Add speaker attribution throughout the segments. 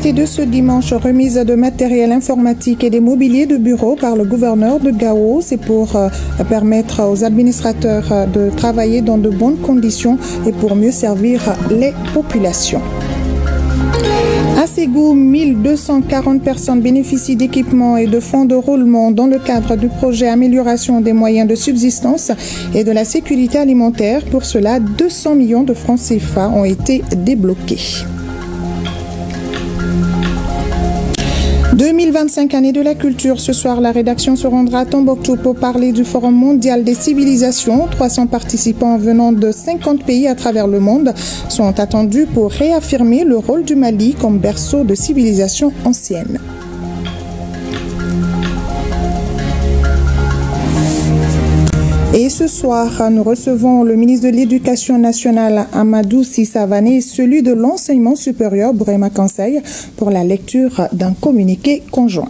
Speaker 1: L'actualité de ce dimanche, remise de matériel informatique et des mobiliers de bureau par le gouverneur de Gao. C'est pour permettre aux administrateurs de travailler dans de bonnes conditions et pour mieux servir les populations. À Ségou, 1240 personnes bénéficient d'équipements et de fonds de roulement dans le cadre du projet Amélioration des moyens de subsistance et de la sécurité alimentaire. Pour cela, 200 millions de francs CFA ont été débloqués. 2025 année de la culture. Ce soir, la rédaction se rendra à Tombouctou pour parler du Forum mondial des civilisations. 300 participants venant de 50 pays à travers le monde sont attendus pour réaffirmer le rôle du Mali comme berceau de civilisation ancienne. Et ce soir, nous recevons le ministre de l'Éducation nationale, Amadou Sissavané, et celui de l'enseignement supérieur, Bourema Kansai, pour la lecture d'un communiqué conjoint.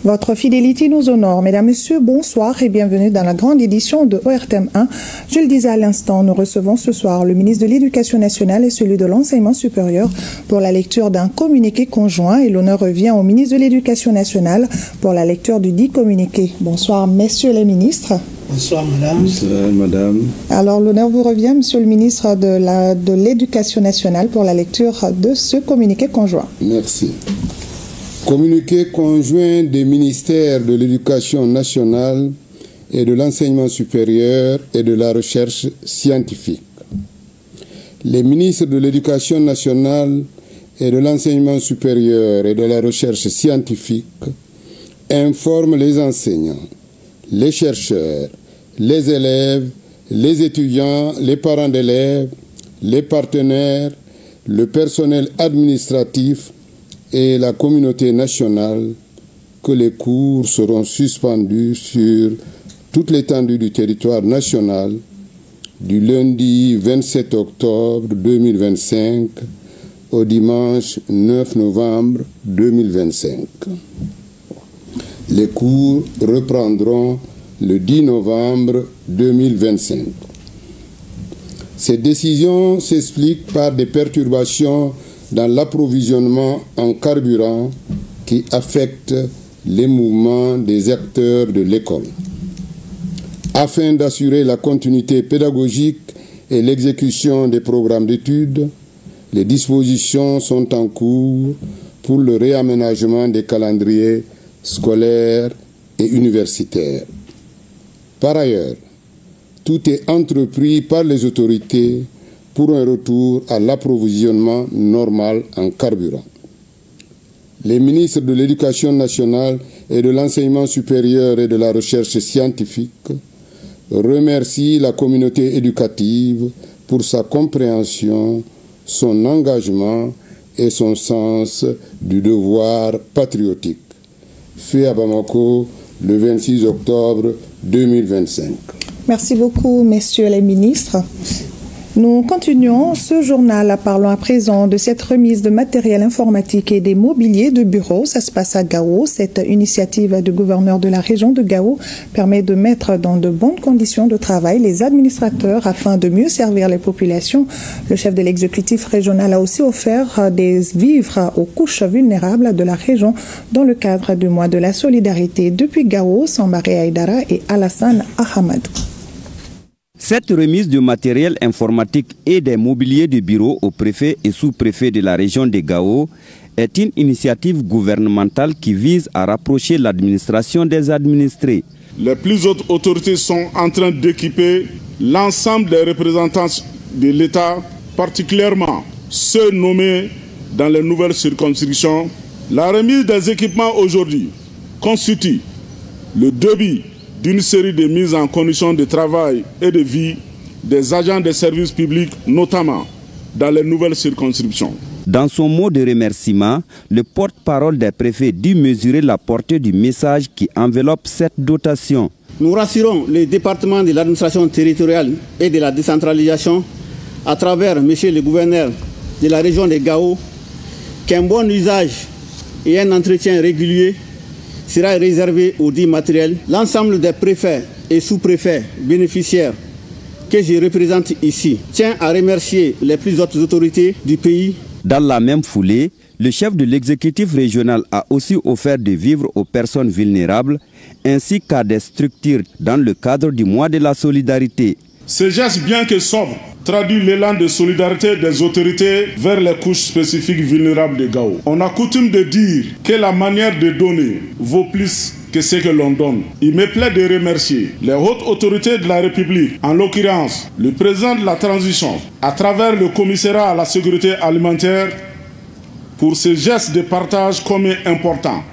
Speaker 1: Votre fidélité nous honore. Mesdames, Messieurs, bonsoir et bienvenue dans la grande édition de ORTM 1. Je le disais à l'instant, nous recevons ce soir le ministre de l'Éducation nationale et celui de l'enseignement supérieur pour la lecture d'un communiqué conjoint et l'honneur revient au ministre de l'Éducation nationale pour la lecture du dit communiqué. Bonsoir, messieurs les ministres.
Speaker 2: Bonsoir, madame.
Speaker 3: Bonsoir, madame.
Speaker 1: Alors, l'honneur vous revient, monsieur le ministre de l'Éducation nationale pour la lecture de ce communiqué conjoint.
Speaker 3: Merci. Communiqué conjoint des ministères de l'Éducation nationale et de l'enseignement supérieur et de la recherche scientifique. Les ministres de l'Éducation nationale et de l'enseignement supérieur et de la recherche scientifique informent les enseignants, les chercheurs, les élèves, les étudiants, les parents d'élèves, les partenaires, le personnel administratif et la communauté nationale que les cours seront suspendus sur toute l'étendue du territoire national du lundi 27 octobre 2025 au dimanche 9 novembre 2025. Les cours reprendront le 10 novembre 2025. Cette décision s'explique par des perturbations dans l'approvisionnement en carburant qui affecte les mouvements des acteurs de l'école. Afin d'assurer la continuité pédagogique et l'exécution des programmes d'études, les dispositions sont en cours pour le réaménagement des calendriers scolaires et universitaires. Par ailleurs, tout est entrepris par les autorités pour un retour à l'approvisionnement normal en carburant. Les ministres de l'Éducation nationale et de l'enseignement supérieur et de la recherche scientifique remercient la communauté éducative pour sa compréhension, son engagement et son sens du devoir patriotique. Fait à Bamako le 26 octobre 2025.
Speaker 1: Merci beaucoup, messieurs les ministres. Nous continuons ce journal. Parlons à présent de cette remise de matériel informatique et des mobiliers de bureau. Ça se passe à Gao. Cette initiative du gouverneur de la région de Gao permet de mettre dans de bonnes conditions de travail les administrateurs afin de mieux servir les populations. Le chef de l'exécutif régional a aussi offert des vivres aux couches vulnérables de la région dans le cadre du mois de la solidarité. Depuis Gao, Sambaré Aïdara et Alassane Ahmad.
Speaker 4: Cette remise de matériel informatique et des mobiliers de bureau aux préfets et sous-préfets de la région de Gao est une initiative gouvernementale qui vise à rapprocher l'administration des administrés.
Speaker 5: Les plus hautes autorités sont en train d'équiper l'ensemble des représentants de l'État, particulièrement ceux nommés dans les nouvelles circonscriptions. La remise des équipements aujourd'hui constitue le début d'une série de mises en condition de travail et de vie des agents des services publics, notamment dans les nouvelles circonscriptions.
Speaker 4: Dans son mot de remerciement, le porte-parole des préfets dut mesurer la portée du message qui enveloppe cette dotation.
Speaker 2: Nous rassurons les départements de l'administration territoriale et de la décentralisation à travers M. le gouverneur de la région de Gao qu'un bon usage et un entretien régulier sera réservé aux dits matériels. L'ensemble des préfets et sous-préfets bénéficiaires que je représente ici tient à remercier les plus hautes autorités du pays
Speaker 4: Dans la même foulée, le chef de l'exécutif régional a aussi offert des vivres aux personnes vulnérables ainsi qu'à des structures dans le cadre du mois de la solidarité.
Speaker 5: Ce geste, bien que sobre, traduit l'élan de solidarité des autorités vers les couches spécifiques vulnérables de Gao. On a coutume de dire que la manière de donner vaut plus que ce que l'on donne. Il me plaît de remercier les hautes autorités de la République, en l'occurrence le président de la transition, à travers le commissariat à la sécurité alimentaire, pour ce geste de partage commun important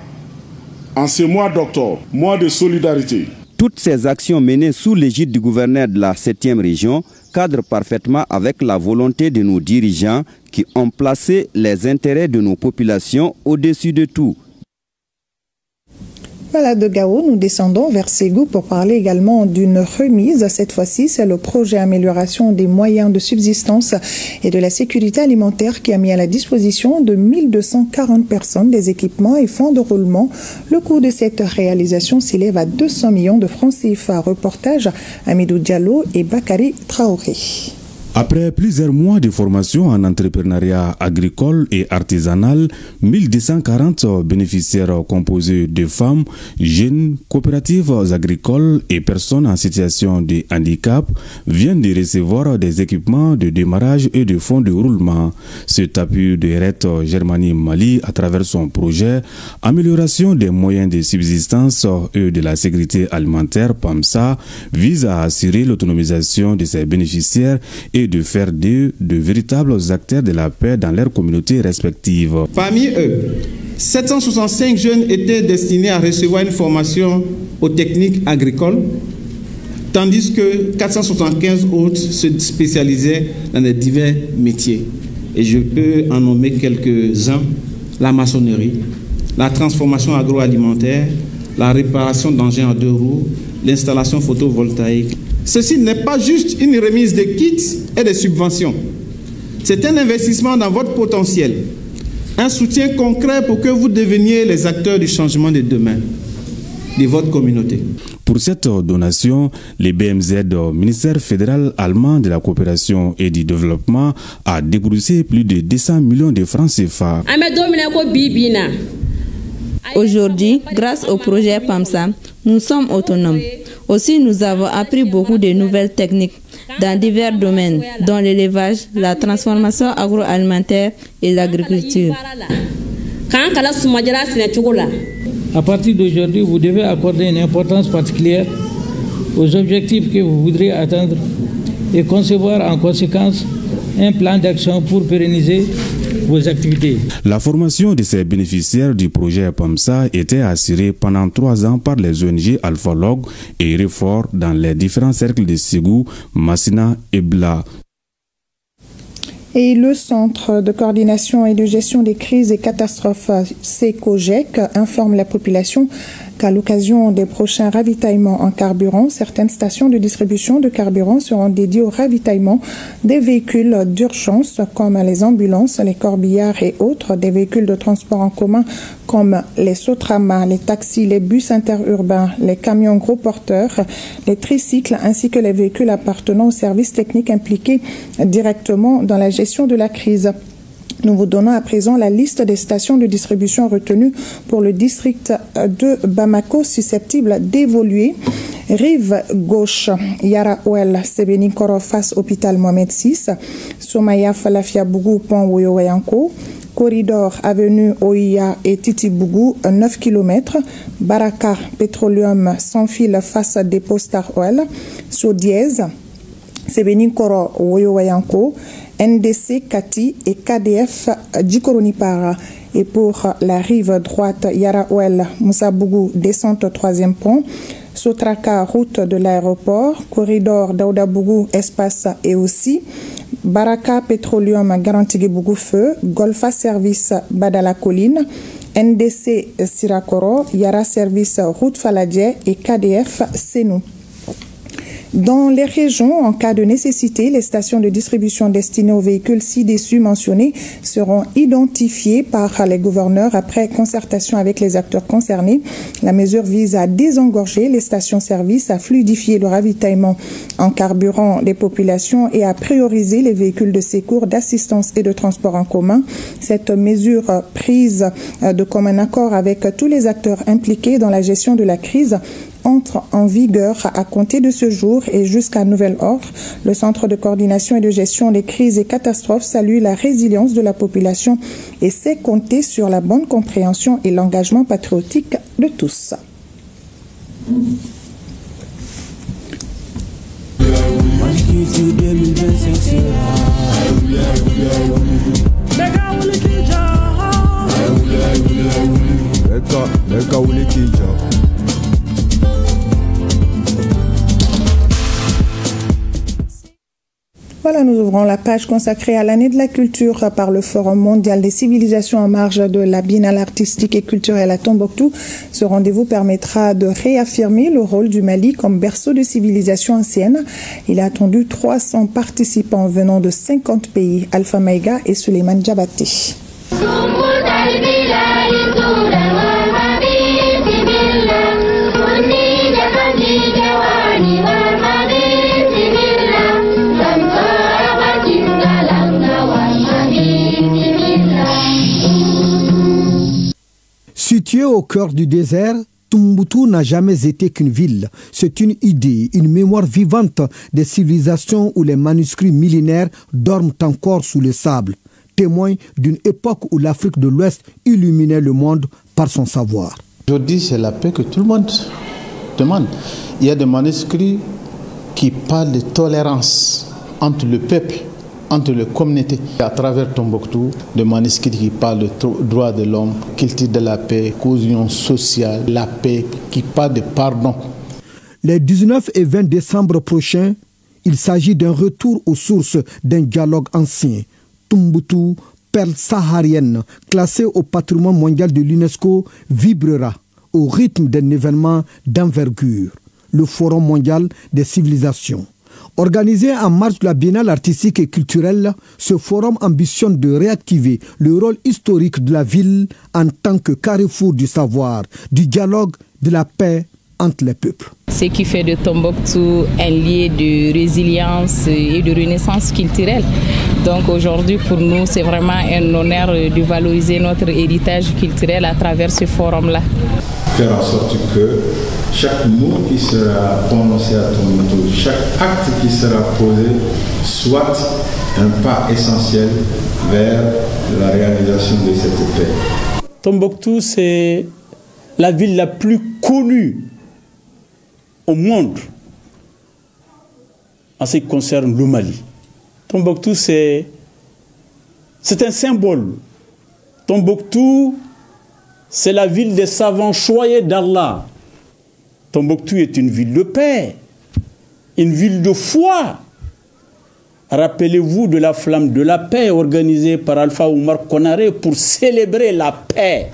Speaker 5: en ce mois d'octobre, mois de solidarité.
Speaker 4: Toutes ces actions menées sous l'égide du gouverneur de la 7e région cadrent parfaitement avec la volonté de nos dirigeants qui ont placé les intérêts de nos populations au-dessus de tout.
Speaker 1: Voilà, de Gao, nous descendons vers Ségou pour parler également d'une remise. Cette fois-ci, c'est le projet Amélioration des moyens de subsistance et de la sécurité alimentaire qui a mis à la disposition de 1240 personnes des équipements et fonds de roulement. Le coût de cette réalisation s'élève à 200 millions de francs CFA. Reportage Amidou Diallo et Bakary Traoré.
Speaker 6: Après plusieurs mois de formation en entrepreneuriat agricole et artisanal, 1240 bénéficiaires composés de femmes, jeunes, coopératives agricoles et personnes en situation de handicap viennent de recevoir des équipements de démarrage et de fonds de roulement. Cet appui de RET Germanie Mali à travers son projet Amélioration des moyens de subsistance et de la sécurité alimentaire PAMSA vise à assurer l'autonomisation de ses bénéficiaires et de faire d'eux de véritables acteurs de la paix dans leurs communautés respectives.
Speaker 7: Parmi eux, 765 jeunes étaient destinés à recevoir une formation aux techniques agricoles, tandis que 475 autres se spécialisaient dans les divers métiers. Et je peux en nommer quelques-uns: la maçonnerie, la transformation agroalimentaire, la réparation d'engins à 2 roues, l'installation photovoltaïque. Ceci n'est pas juste une remise de kits et de subventions. C'est un investissement dans votre potentiel, un soutien concret pour que vous deveniez les acteurs du changement de demain de votre communauté.
Speaker 6: Pour cette donation, le BMZ, ministère fédéral allemand de la coopération et du développement, a déboursé plus de 200 millions de francs CFA.
Speaker 8: Aujourd'hui, grâce au projet PAMSA, nous sommes autonomes. Aussi, nous avons appris beaucoup de nouvelles techniques dans divers domaines, dont l'élevage, la transformation agroalimentaire et l'agriculture.
Speaker 9: À partir d'aujourd'hui, vous devez accorder une importance particulière aux objectifs que vous voudrez atteindre et concevoir en conséquence un plan d'action pour pérenniser vos activités.
Speaker 6: La formation de ces bénéficiaires du projet PAMSA était assurée pendant 3 ans par les ONG Alpha Log et Réfort dans les différents cercles de Ségou, Massina et Bla.
Speaker 1: Et le Centre de coordination et de gestion des crises et catastrophes SECOGEC informe la population qu'à l'occasion des prochains ravitaillements en carburant, certaines stations de distribution de carburant seront dédiées au ravitaillement des véhicules d'urgence comme les ambulances, les corbillards et autres, des véhicules de transport en commun comme les Sotrama, les taxis, les bus interurbains, les camions gros porteurs, les tricycles ainsi que les véhicules appartenant aux services techniques impliqués directement dans la gestion de la crise. Nous vous donnons à présent la liste des stations de distribution retenues pour le district de Bamako susceptibles d'évoluer. Rive gauche, Yara Ouel, Sebeni-Koro face hôpital Mohamed VI, Somaya Falafia Bougou, Pont Woyowayanko, Corridor avenue Oïa et Titi-Bougou, 9 km, Baraka Pétroleum sans fil face dépôt Star Oil, Sodiez, Sebeni-Koro Woyowayanko, NDC Kati et KDF Djikoronipara. Et pour la rive droite, Yaraouel Moussabougou, descente 3e pont, Sotraka, route de l'aéroport, corridor Daoudabougou, espace et aussi, Baraka Pétroleum Garantigui-Bougou Feu, Golfa Service Badala Colline, NDC Sirakoro, Yara Service route Faladie et KDF Senou. Dans les régions, en cas de nécessité, les stations de distribution destinées aux véhicules ci-dessus mentionnés seront identifiées par les gouverneurs après concertation avec les acteurs concernés. La mesure vise à désengorger les stations-service, à fluidifier le ravitaillement en carburant des populations et à prioriser les véhicules de secours, d'assistance et de transport en commun. Cette mesure prise de commun accord avec tous les acteurs impliqués dans la gestion de la crise entre en vigueur à compter de ce jour et jusqu'à nouvel ordre. Le Centre de coordination et de gestion des crises et catastrophes salue la résilience de la population et sait compter sur la bonne compréhension et l'engagement patriotique de tous. Voilà, nous ouvrons la page consacrée à l'année de la culture par le Forum mondial des civilisations en marge de la Biennale artistique et culturelle à Tombouctou. Ce rendez-vous permettra de réaffirmer le rôle du Mali comme berceau de civilisation ancienne. Il a attendu 300 participants venant de 50 pays. Alpha Maïga et Suleiman Djabati.
Speaker 10: Situé au cœur du désert, Tombouctou n'a jamais été qu'une ville. C'est une idée, une mémoire vivante des civilisations où les manuscrits millénaires dorment encore sous le sable, témoin d'une époque où l'Afrique de l'Ouest illuminait le monde par son savoir.
Speaker 7: Aujourd'hui, c'est la paix que tout le monde demande. Il y a des manuscrits qui parlent de tolérance entre le peuple, entre les communautés. À travers Tombouctou, des manuscrits qui parlent de droits de l'homme, culture de la paix, cohésion sociale, la paix, qui parlent de pardon.
Speaker 10: Les 19 et 20 décembre prochains, il s'agit d'un retour aux sources d'un dialogue ancien. Tombouctou, perle saharienne, classée au patrimoine mondial de l'UNESCO, vibrera au rythme d'un événement d'envergure, le Forum mondial des civilisations. Organisé en marge de la Biennale artistique et culturelle, ce forum ambitionne de réactiver le rôle historique de la ville en tant que carrefour du savoir, du dialogue, de la paix entre les peuples.
Speaker 11: Ce qui fait de Tombouctou un lieu de résilience et de renaissance culturelle. Donc aujourd'hui, pour nous, c'est vraiment un honneur de valoriser notre héritage culturel à travers ce forum-là.
Speaker 12: Faire en sorte que chaque mot qui sera prononcé à Tombouctou, chaque acte qui sera posé, soit un pas essentiel vers la réalisation de cette paix.
Speaker 13: Tombouctou, c'est la ville la plus connue au monde en ce qui concerne le Mali. Tombouctou, c'est un symbole. Tombouctou, c'est la ville des savants choyés d'Allah. Tombouctou est une ville de paix, une ville de foi. Rappelez-vous de la flamme de la paix organisée par Alpha Oumar Konaré pour célébrer la paix.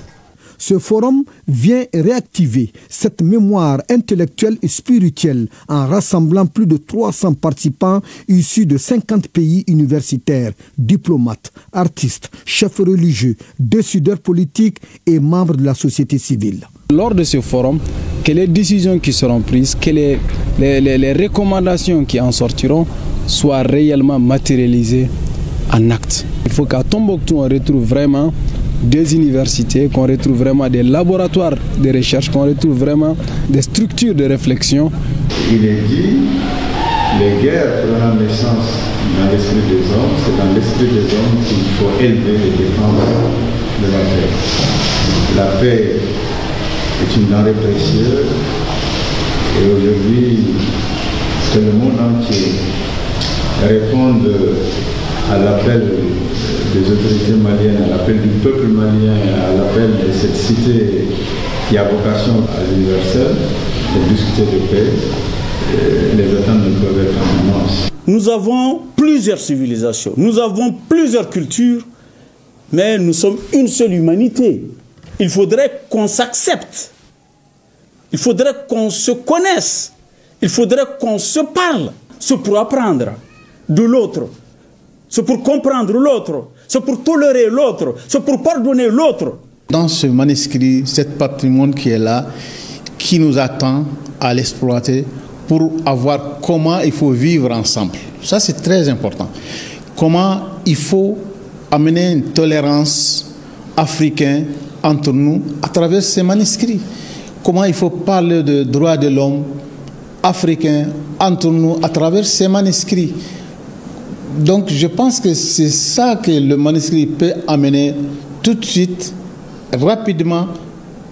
Speaker 10: Ce forum vient réactiver cette mémoire intellectuelle et spirituelle en rassemblant plus de 300 participants issus de 50 pays universitaires, diplomates, artistes, chefs religieux, décideurs politiques et membres de la société civile.
Speaker 14: Lors de ce forum, que les décisions qui seront prises, que les recommandations qui en sortiront soient réellement matérialisées en actes. Il faut qu'à Tombouctou, on retrouve vraiment des universités, qu'on retrouve vraiment des laboratoires de recherche, qu'on retrouve vraiment des structures de réflexion.
Speaker 12: Il est dit, les guerres prenant naissance dans l'esprit des hommes, c'est dans l'esprit des hommes qu'il faut élever et défendre de la paix. La paix est une denrée précieuse et aujourd'hui, que le monde entier réponde à l'appel des autorités maliennes, à l'appel du peuple malien, à l'appel de cette cité qui a vocation à l'universel, de discuter de paix, les attentes ne peuvent être immenses.
Speaker 13: Nous avons plusieurs civilisations, nous avons plusieurs cultures, mais nous sommes une seule humanité. Il faudrait qu'on s'accepte, il faudrait qu'on se connaisse, Il faudrait qu'on se parle. C'est pour apprendre de l'autre. C'est pour comprendre l'autre. C'est pour tolérer l'autre. C'est pour pardonner l'autre.
Speaker 15: Dans ce manuscrit, cet patrimoine qui est là, qui nous attend à l'exploiter pour voir comment il faut vivre ensemble. Ça, c'est très important. Comment il faut amener une tolérance africaine entre nous à travers ces manuscrits. Comment il faut parler de droits de l'homme africain entre nous à travers ces manuscrits. Donc je pense que c'est ça que le manuscrit peut amener tout de suite, rapidement,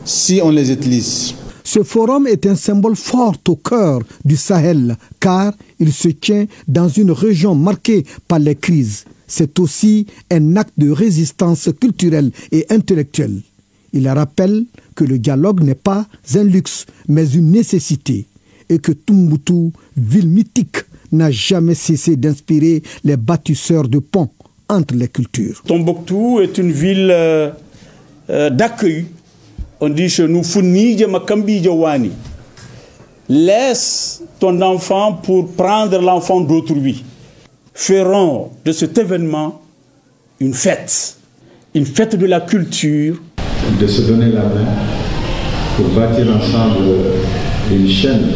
Speaker 15: si on les utilise.
Speaker 10: Ce forum est un symbole fort au cœur du Sahel, car il se tient dans une région marquée par les crises. C'est aussi un acte de résistance culturelle et intellectuelle. Il rappelle que le dialogue n'est pas un luxe, mais une nécessité, et que Tombouctou, ville mythique, n'a jamais cessé d'inspirer les bâtisseurs de ponts entre les cultures.
Speaker 13: Tombouctou est une ville d'accueil. On dit chez nous, laisse ton enfant pour prendre l'enfant d'autrui. Ferons de cet événement une fête de la culture.
Speaker 12: De se donner la main pour bâtir ensemble une chaîne,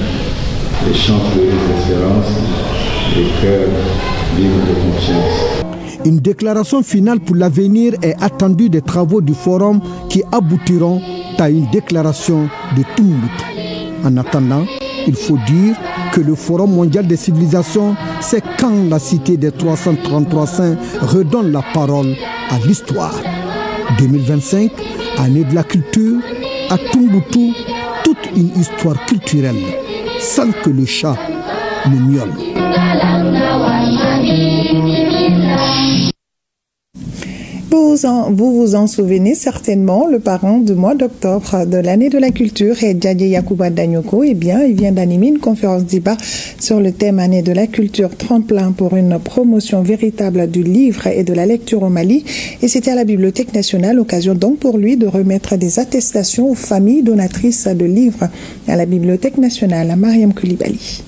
Speaker 12: les chantiers, les espérances, les cœurs libres de conscience.
Speaker 10: Une déclaration finale pour l'avenir est attendue des travaux du forum qui aboutiront à une déclaration de Tombouctou. En attendant, il faut dire que le Forum mondial des civilisations, c'est quand la cité des 333 saints redonne la parole à l'histoire. 2025, année de la culture, à Tombouctou, toute une histoire culturelle, sans que le chat ne miaule.
Speaker 1: Vous vous en souvenez certainement, le parrain du mois d'octobre de l'année de la culture est Djadje Yacouba Danyoko. Eh bien, il vient d'animer une conférence débat sur le thème année de la culture, tremplin pour une promotion véritable du livre et de la lecture au Mali. Et c'était à la Bibliothèque nationale, occasion donc pour lui de remettre des attestations aux familles donatrices de livres à la Bibliothèque nationale, à Mariam Koulibaly.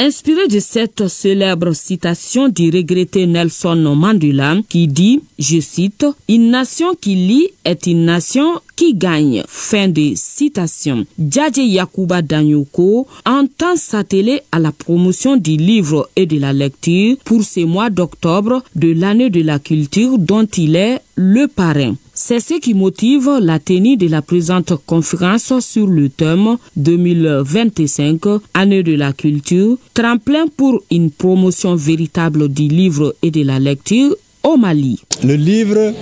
Speaker 16: Inspiré de cette célèbre citation du regretté Nelson Mandela qui dit, je cite, « Une nation qui lit est une nation qui gagne ». Fin de citation. Djadje Yacouba Danyoko entend s'atteler à la promotion du livre et de la lecture pour ce mois d'octobre de l'année de la culture dont il est le parrain. C'est ce qui motive la tenue de la présente conférence sur le thème 2025, année de la culture, tremplin pour une promotion véritable du livre et de la lecture au Mali.
Speaker 14: Le livre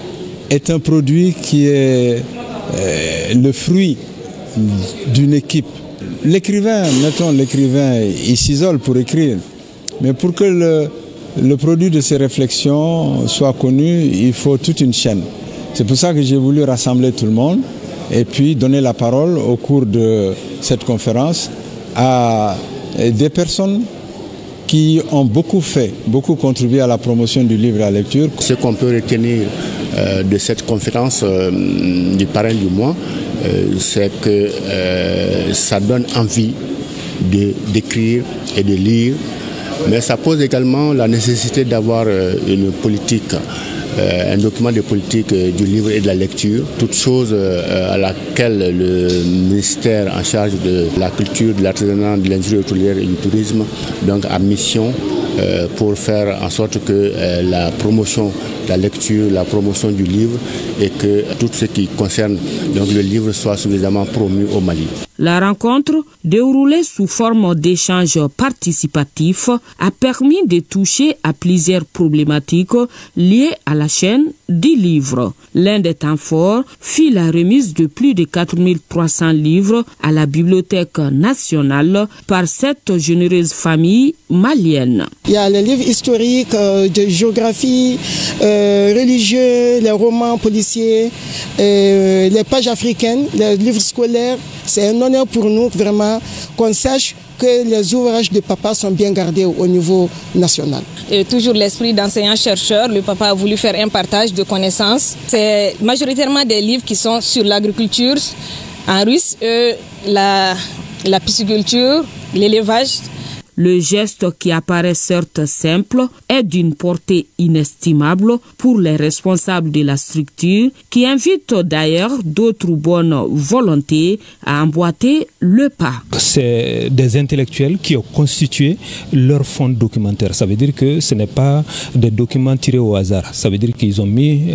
Speaker 14: est un produit qui est le fruit d'une équipe. L'écrivain, mettons l'écrivain, il s'isole pour écrire, mais pour que le produit de ses réflexions soit connu, il faut toute une chaîne. C'est pour ça que j'ai voulu rassembler tout le monde et puis donner la parole au cours de cette conférence à des personnes qui ont beaucoup contribué à la promotion du livre et à la lecture.
Speaker 17: Ce qu'on peut retenir de cette conférence du parrain du mois, c'est que ça donne envie d'écrire et de lire, mais ça pose également la nécessité d'avoir une politique, un document de politique du livre et de la lecture, toute chose à laquelle le ministère en charge de la culture, de l'artisanat, de l'industrie hôtelière et du tourisme donc a mission pour faire en sorte que la promotion de la lecture, la promotion du livre et que tout ce qui concerne donc, le livre soit suffisamment promu au Mali.
Speaker 16: La rencontre, déroulée sous forme d'échanges participatifs, a permis de toucher à plusieurs problématiques liées à la chaîne du livre. L'un des temps forts fut la remise de plus de 4300 livres à la Bibliothèque nationale par cette généreuse famille malienne.
Speaker 18: Il y a les livres historiques, de géographie, religieux, les romans policiers, les pages africaines, les livres scolaires. C'est un honneur pour nous vraiment qu'on sache que les ouvrages de papa sont bien gardés au niveau national.
Speaker 19: Et toujours l'esprit d'enseignant-chercheur, le papa a voulu faire un partage de connaissances. C'est majoritairement des livres qui sont sur l'agriculture en russe, la pisciculture, l'élevage.
Speaker 16: Le geste qui apparaît certes simple est d'une portée inestimable pour les responsables de la structure qui invitent d'ailleurs d'autres bonnes volontés à emboîter le pas.
Speaker 20: C'est des intellectuels qui ont constitué leur fonds documentaire. Ça veut dire que ce n'est pas des documents tirés au hasard. Ça veut dire qu'ils ont mis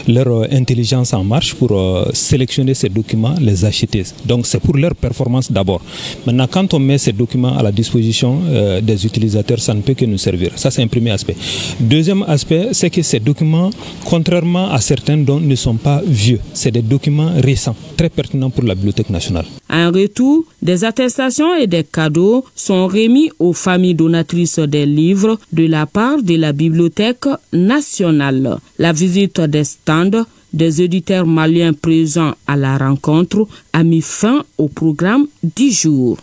Speaker 20: leur intelligence en marche pour sélectionner ces documents, les acheter. Donc c'est pour leur performance d'abord. Maintenant, quand on met ces documents à la disposition des utilisateurs, ça ne peut que nous servir. Ça, c'est un premier aspect. Deuxième aspect, c'est que ces documents, contrairement à certains dont ne sont pas vieux, c'est des documents récents, très pertinents pour la Bibliothèque nationale.
Speaker 16: En retour, des attestations et des cadeaux sont remis aux familles donatrices des livres de la part de la Bibliothèque nationale. La visite des stands des éditeurs maliens présents à la rencontre a mis fin au programme 10 jours.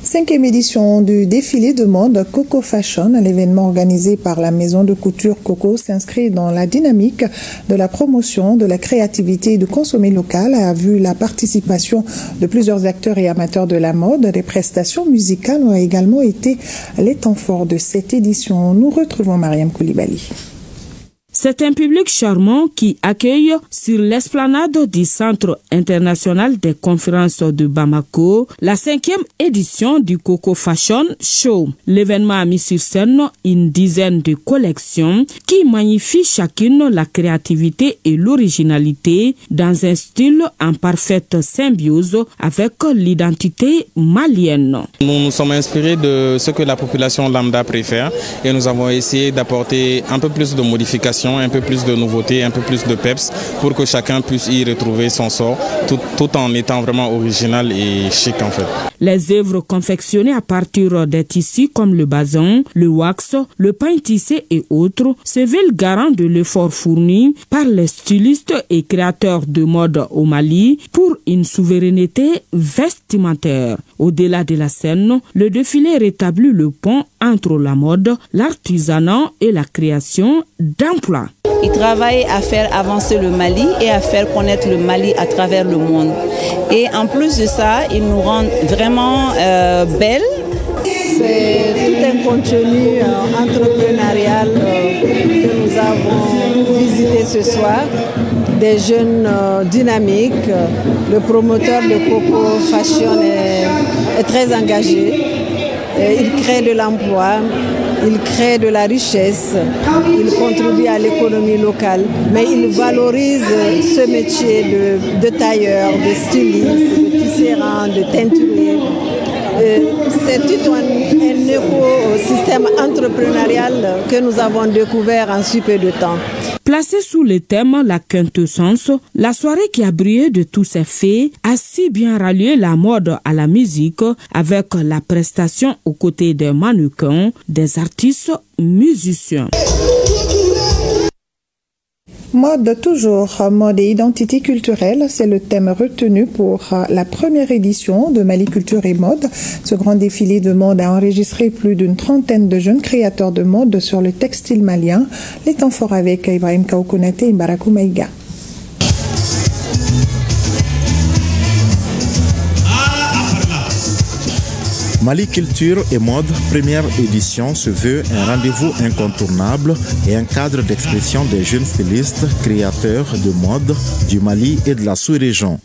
Speaker 1: 5e édition du défilé de mode Coco Fashion, l'événement organisé par la maison de couture Coco, s'inscrit dans la dynamique de la promotion de la créativité et du consommer local, a vu la participation de plusieurs acteurs et amateurs de la mode. Les prestations musicales ont également été les temps forts de cette édition. Nous retrouvons Mariam Koulibaly.
Speaker 16: C'est un public charmant qui accueille sur l'esplanade du Centre international des conférences de Bamako la 5e édition du Coco Fashion Show. L'événement a mis sur scène une dizaine de collections qui magnifient chacune la créativité et l'originalité dans un style en parfaite symbiose avec l'identité malienne.
Speaker 21: Nous nous sommes inspirés de ce que la population lambda préfère et nous avons essayé d'apporter un peu plus de modifications, un peu plus de nouveautés, un peu plus de peps pour que chacun puisse y retrouver son sort tout en étant vraiment original et chic en fait.
Speaker 16: Les œuvres confectionnées à partir des tissus comme le bazin, le wax, le pain tissé et autres se veulent garant de l'effort fourni par les stylistes et créateurs de mode au Mali pour une souveraineté vestimentaire. Au-delà de la scène, le défilé rétablit le pont entre la mode, l'artisanat et la création d'emplois.
Speaker 22: Ils travaillent à faire avancer le Mali et à faire connaître le Mali à travers le monde. Et en plus de ça, ils nous rendent vraiment belles.
Speaker 23: C'est tout un contenu entrepreneurial que nous avons visité ce soir. Des jeunes dynamiques. Le promoteur de Coco Fashion est très engagé. Il crée de l'emploi. Il crée de la richesse, il contribue à l'économie locale, mais il valorise ce métier de tailleur, de styliste, de tisserand, de teinturier. C'est tout un écosystème entrepreneurial que nous avons découvert en si peu de temps.
Speaker 16: Placée sous le thème La quintessence, la soirée qui a brillé de tous ses faits a si bien rallié la mode à la musique avec la prestation aux côtés des mannequins, des artistes musiciens.
Speaker 1: Mode toujours, mode et identité culturelle, c'est le thème retenu pour la première édition de Mali Culture et Mode. Ce grand défilé de mode a enregistré plus d'une trentaine de jeunes créateurs de mode sur le textile malien. Les temps forts avec Ibrahim Kaoukonate et Mbarakou Maïga.
Speaker 24: Mali Culture et Mode, première édition, se veut un rendez-vous incontournable et un cadre d'expression des jeunes stylistes, créateurs de mode du Mali et de la sous-région.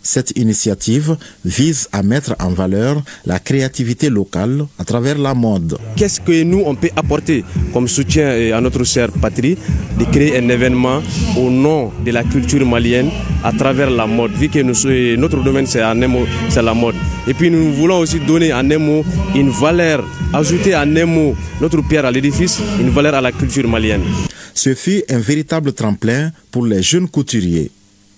Speaker 24: Cette initiative vise à mettre en valeur la créativité locale à travers la mode.
Speaker 25: Qu'est-ce que nous, on peut apporter comme soutien à notre chère patrie, de créer un événement au nom de la culture malienne à travers la mode, vu que notre domaine c'est la mode. Et puis nous voulons aussi donner en un mot une valeur, ajouter en un mot notre pierre à l'édifice, une valeur à la culture malienne.
Speaker 24: Ce fut un véritable tremplin pour les jeunes couturiers.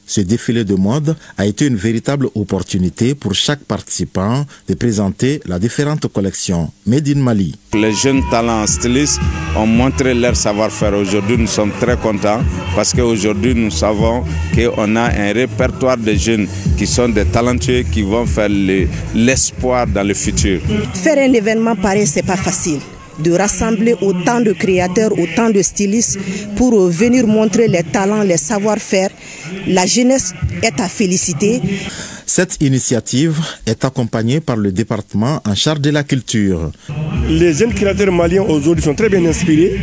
Speaker 24: Ce défilé de mode a été une véritable opportunité pour chaque participant de présenter la différente collection Made in Mali.
Speaker 26: Les jeunes talents stylistes ont montré leur savoir-faire. Aujourd'hui, nous sommes très contents parce qu'aujourd'hui, nous savons qu'on a un répertoire de jeunes qui sont des talentueux qui vont faire l'espoir dans le futur.
Speaker 27: Faire un événement pareil, ce n'est pas facile.
Speaker 2: de rassembler autant de créateurs, autant de stylistes pour venir montrer les talents, les savoir-faire. La jeunesse est à féliciter.
Speaker 24: Cette initiative est accompagnée par le département en charge de la culture.
Speaker 3: Les jeunes créateurs maliens aujourd'hui sont très bien inspirés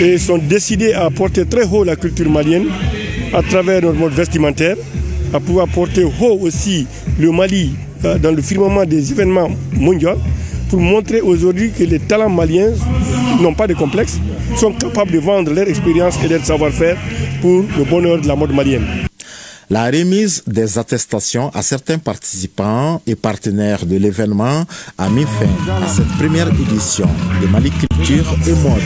Speaker 3: et sont décidés à porter très haut la culture malienne à travers notre mode vestimentaire, à pouvoir porter haut aussi le Mali dans le firmament des événements mondiaux, pour montrer aujourd'hui que les talents maliens n'ont pas de complexe, sont capables de vendre leur expérience et leur savoir-faire pour le bonheur de la mode malienne.
Speaker 24: La remise des attestations à certains participants et partenaires de l'événement a mis fin à cette première édition de Mali Culture et Mode.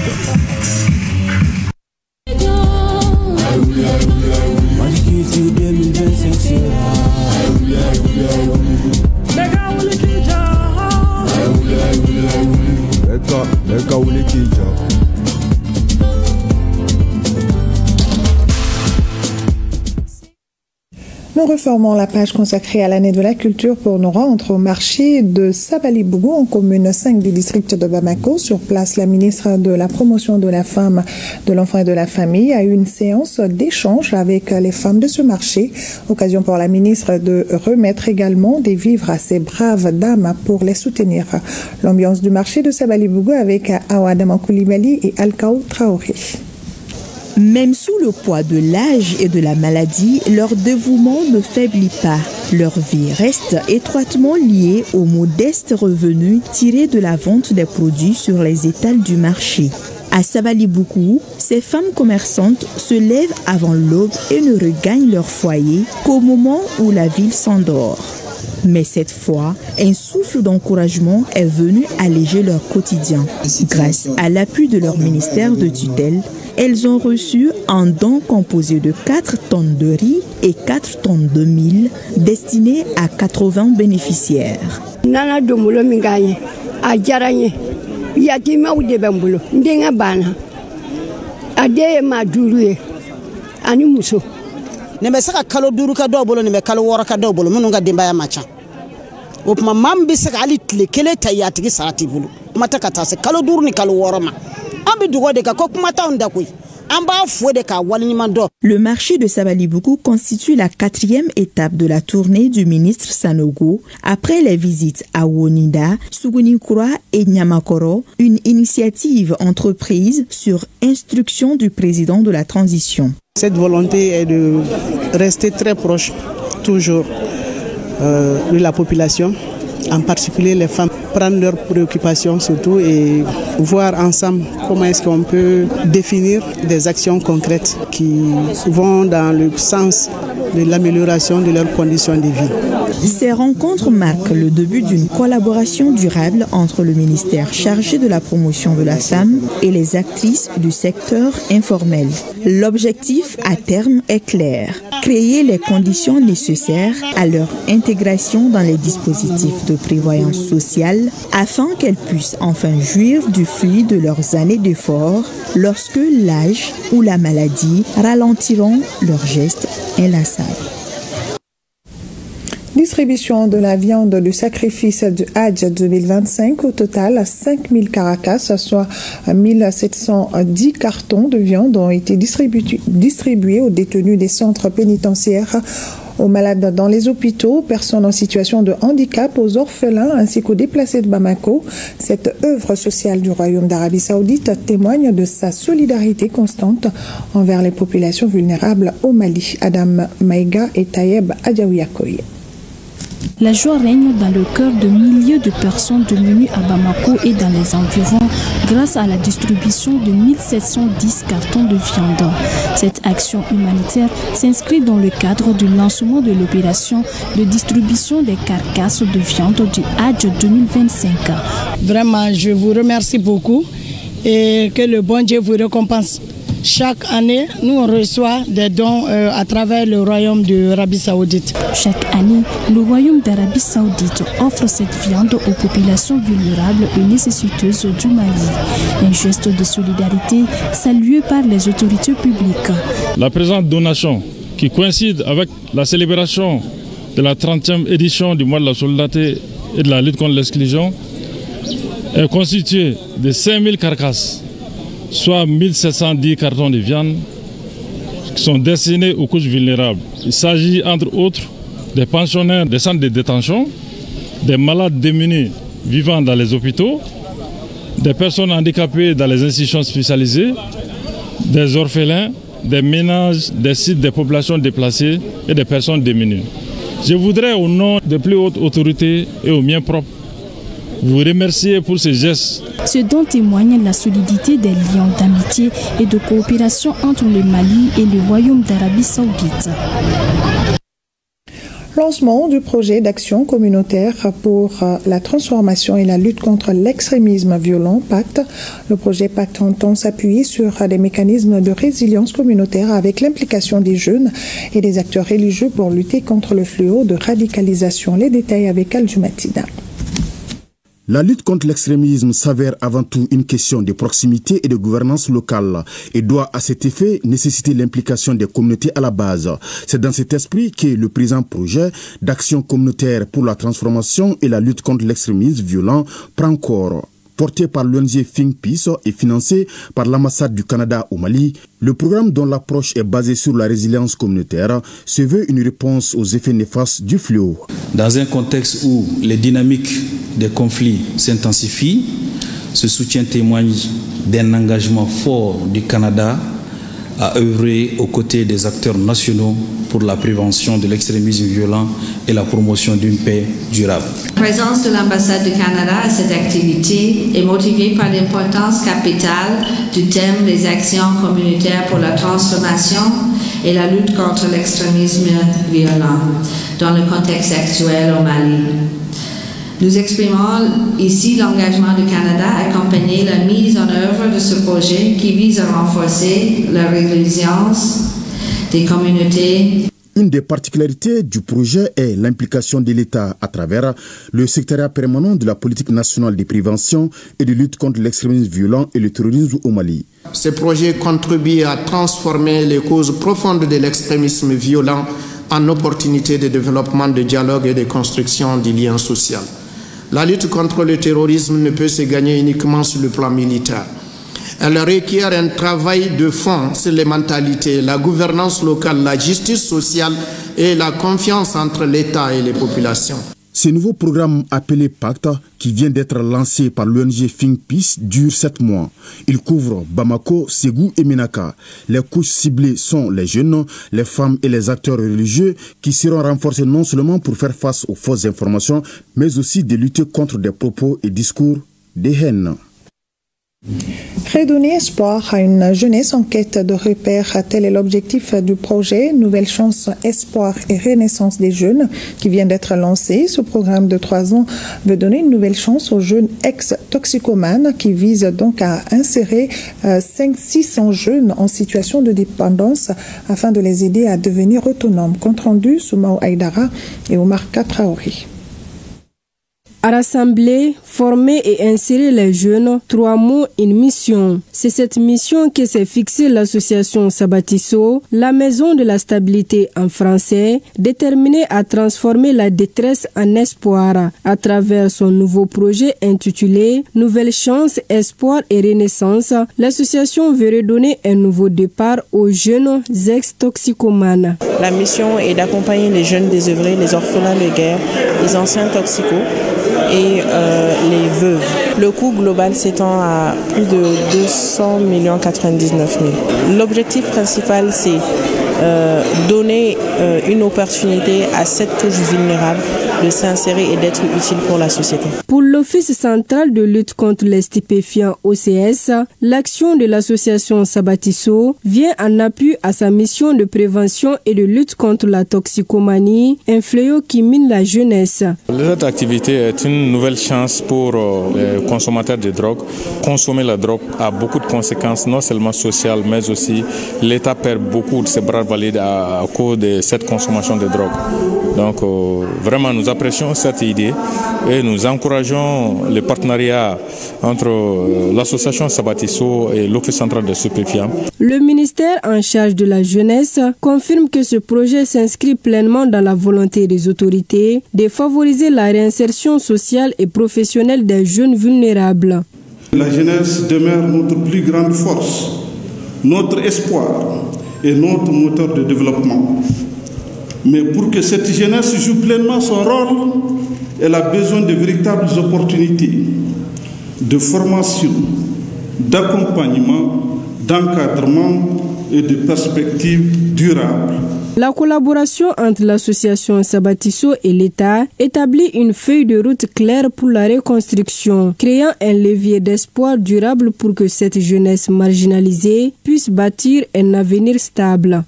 Speaker 1: Nous reformons la page consacrée à l'année de la culture pour nous rendre au marché de Sabali-Bougou en commune 5 du district de Bamako. Sur place, la ministre de la Promotion de la Femme, de l'Enfant et de la Famille a eu une séance d'échange avec les femmes de ce marché. Occasion pour la ministre de remettre également des vivres à ces braves dames pour les soutenir. L'ambiance du marché de Sabali-Bougou avec Awadama Koulibaly et Alkaou Traoré.
Speaker 4: Même sous le poids de l'âge et de la maladie, leur dévouement ne faiblit pas. Leur vie reste étroitement liée aux modestes revenus tirés de la vente des produits sur les étals du marché. À Sabali-Bougou, ces femmes commerçantes se lèvent avant l'aube et ne regagnent leur foyer qu'au moment où la ville s'endort. Mais cette fois, un souffle d'encouragement est venu alléger leur quotidien. Grâce à l'appui de leur ministère de tutelle, elles ont reçu un don composé de 4 tonnes de riz et 4 tonnes de mil destinés à 80 bénéficiaires.
Speaker 5: Nana domolo mingaye ajaranye yatima ude bambulo ndenga bana ade ma duruye ani muso
Speaker 2: nebe saka kalo duru ka do bolo nebe kalo wora ka do bolo munu ga demba ya macha o kuma mambi saka ali tle kele tayatigi sarati bulu mata kata se kalo duru ni kalo wora ma ambi dugo de ka ko kuma ta onda kuy.
Speaker 4: Le marché de Sabali-Bougou constitue la 4e étape de la tournée du ministre Sanogo après les visites à Wonida, Sugunikura et Nyamakoro, une initiative entreprise sur instruction du président de la transition.
Speaker 18: Cette volonté est de rester très proche, toujours, de la population, en particulier les femmes, prendre leurs préoccupations surtout et voir ensemble comment est-ce qu'on peut définir des actions concrètes qui vont dans le sens de l'amélioration de leurs conditions de vie.
Speaker 4: Ces rencontres marquent le début d'une collaboration durable entre le ministère chargé de la promotion de la femme et les actrices du secteur informel. L'objectif à terme est clair, créer les conditions nécessaires à leur intégration dans les dispositifs de prévoyance sociale afin qu'elles puissent enfin jouir du fruit de leurs années d'efforts lorsque l'âge ou la maladie ralentiront leurs gestes inlassables.
Speaker 1: Distribution de la viande du sacrifice du Hajj 2025, au total 5000 caracas, soit 1710 cartons de viande ont été distribués aux détenus des centres pénitentiaires, aux malades dans les hôpitaux, aux personnes en situation de handicap, aux orphelins ainsi qu'aux déplacés de Bamako. Cette œuvre sociale du Royaume d'Arabie Saoudite témoigne de sa solidarité constante envers les populations vulnérables au Mali. Adam Maïga et Tayeb Adjaouyakoye.
Speaker 8: La joie règne dans le cœur de milliers de personnes démunies à Bamako et dans les environs grâce à la distribution de 1710 cartons de viande. Cette action humanitaire s'inscrit dans le cadre du lancement de l'opération de distribution des carcasses de viande du Hajj 2025.
Speaker 18: Vraiment, je vous remercie beaucoup et que le bon Dieu vous récompense. Chaque année, nous on reçoit des dons à travers le Royaume d'Arabie Saoudite.
Speaker 8: Chaque année, le Royaume d'Arabie Saoudite offre cette viande aux populations vulnérables et nécessiteuses du Mali. Un geste de solidarité salué par les autorités publiques.
Speaker 9: La présente donation, qui coïncide avec la célébration de la 30e édition du mois de la solidarité et de la lutte contre l'exclusion, est constitué de 5000 carcasses, soit 1710 cartons de viande qui sont destinés aux couches vulnérables. Il s'agit entre autres des pensionnaires des centres de détention, des malades démunis vivant dans les hôpitaux, des personnes handicapées dans les institutions spécialisées, des orphelins, des ménages, des sites des populations déplacées et des personnes démunies. Je voudrais, au nom des plus hautes autorités et au mien propre, vous remercier pour ces gestes.
Speaker 8: Ce dont témoigne la solidité des liens d'amitié et de coopération entre le Mali et le Royaume d'Arabie Saoudite.
Speaker 1: Lancement du projet d'action communautaire pour la transformation et la lutte contre l'extrémisme violent PACT. Le projet PACT entend s'appuyer sur des mécanismes de résilience communautaire avec l'implication des jeunes et des acteurs religieux pour lutter contre le fléau de radicalisation. Les détails avec Al-Jumatina.
Speaker 6: La lutte contre l'extrémisme s'avère avant tout une question de proximité et de gouvernance locale et doit à cet effet nécessiter l'implication des communautés à la base. C'est dans cet esprit que le présent projet d'action communautaire pour la transformation et la lutte contre l'extrémisme violent prend corps. Porté par l'ONG Think Peace et financé par l'ambassade du Canada au Mali, le programme dont l'approche est basée sur la résilience communautaire se veut une réponse aux effets néfastes du fléau.
Speaker 7: Dans un contexte où les dynamiques des conflits s'intensifient, ce soutien témoigne d'un engagement fort du Canada à œuvrer aux côtés des acteurs nationaux pour la prévention de l'extrémisme violent et la promotion d'une paix durable.
Speaker 11: La présence de l'ambassade du Canada à cette activité est motivée par l'importance capitale du thème des actions communautaires pour la transformation et la lutte contre l'extrémisme violent dans le contexte actuel au Mali. Nous exprimons ici l'engagement du Canada à accompagner la mise en œuvre de ce projet qui vise à renforcer la résilience des communautés.
Speaker 6: Une des particularités du projet est l'implication de l'État à travers le secrétariat permanent de la politique nationale de prévention et de lutte contre l'extrémisme violent et le terrorisme au Mali.
Speaker 12: Ce projet contribue à transformer les causes profondes de l'extrémisme violent en opportunités de développement de dialogue et de construction du lien social. La lutte contre le terrorisme ne peut se gagner uniquement sur le plan militaire. Elle requiert un travail de fond sur les mentalités, la gouvernance locale, la justice sociale et la confiance entre l'État et les populations.
Speaker 6: Ce nouveau programme appelé PACT, qui vient d'être lancé par l'ONG Think Peace, dure 7 mois. Il couvre Bamako, Ségou et Ménaka. Les couches ciblées sont les jeunes, les femmes et les acteurs religieux qui seront renforcés non seulement pour faire face aux fausses informations, mais aussi de lutter contre des propos et discours de haine.
Speaker 1: Redonner espoir à une jeunesse en quête de repères, tel est l'objectif du projet Nouvelle Chance, Espoir et Renaissance des Jeunes qui vient d'être lancé. Ce programme de 3 ans veut donner une nouvelle chance aux jeunes ex-toxicomanes qui vise donc à insérer 500-600 jeunes en situation de dépendance afin de les aider à devenir autonomes. Compte rendu, Soumao Aïdara et Omar Katraori.
Speaker 13: À rassembler, former et insérer les jeunes, 3 mots, une mission. C'est cette mission que s'est fixée l'association Sabatisso, la maison de la stabilité en français, déterminée à transformer la détresse en espoir. À travers son nouveau projet intitulé Nouvelle Chance, Espoir et Renaissance, l'association veut redonner un nouveau départ aux jeunes ex-toxicomanes.
Speaker 15: La mission est d'accompagner les jeunes désœuvrés, les orphelins de guerre, les anciens toxicos et les veuves. Le coût global s'étend à plus de 200 99 000. L'objectif principal, c'est donner une opportunité à cette couche vulnérable de s'insérer et d'être utile pour la société.
Speaker 13: Pour l'Office central de lutte contre les stupéfiants OCS, l'action de l'association Sabatisso vient en appui à sa mission de prévention et de lutte contre la toxicomanie, un fléau qui mine la jeunesse.
Speaker 21: Cette activité est une nouvelle chance pour les consommateurs de drogue. Consommer la drogue a beaucoup de conséquences, non seulement sociales, mais aussi l'État perd beaucoup de ses bras valides à cause de cette consommation de drogue.
Speaker 10: Donc vraiment nous apprécions cette idée et nous encourageons le partenariat entre l'association Sabatisso et l'Office central des stupéfiants.
Speaker 13: Le ministère en charge de la jeunesse confirme que ce projet s'inscrit pleinement dans la volonté des autorités de favoriser la réinsertion sociale et professionnelle des jeunes vulnérables.
Speaker 14: La jeunesse demeure notre plus grande force, notre espoir et notre moteur de développement. Mais pour que cette jeunesse joue pleinement son rôle, elle a besoin de véritables opportunités de formation, d'accompagnement, d'encadrement et de perspectives durables.
Speaker 13: La collaboration entre l'association Sabatisso et l'État établit une feuille de route claire pour la reconstruction, créant un levier d'espoir durable pour que cette jeunesse marginalisée puisse bâtir un avenir stable.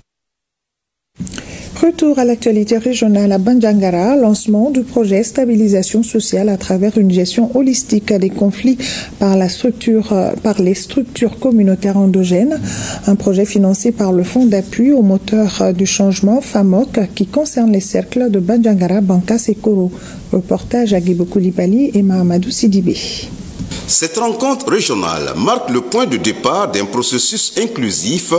Speaker 1: Retour à l'actualité régionale à Bandiagara, lancement du projet stabilisation sociale à travers une gestion holistique des conflits par les structures communautaires endogènes. Un projet financé par le Fonds d'appui au moteur du changement FAMOC qui concerne les cercles de Bandiagara, Bankas et Koro. Reportage à Guibo Koulibaly et Mahamadou Sidibé.
Speaker 17: Cette rencontre régionale marque le point de départ d'un processus inclusif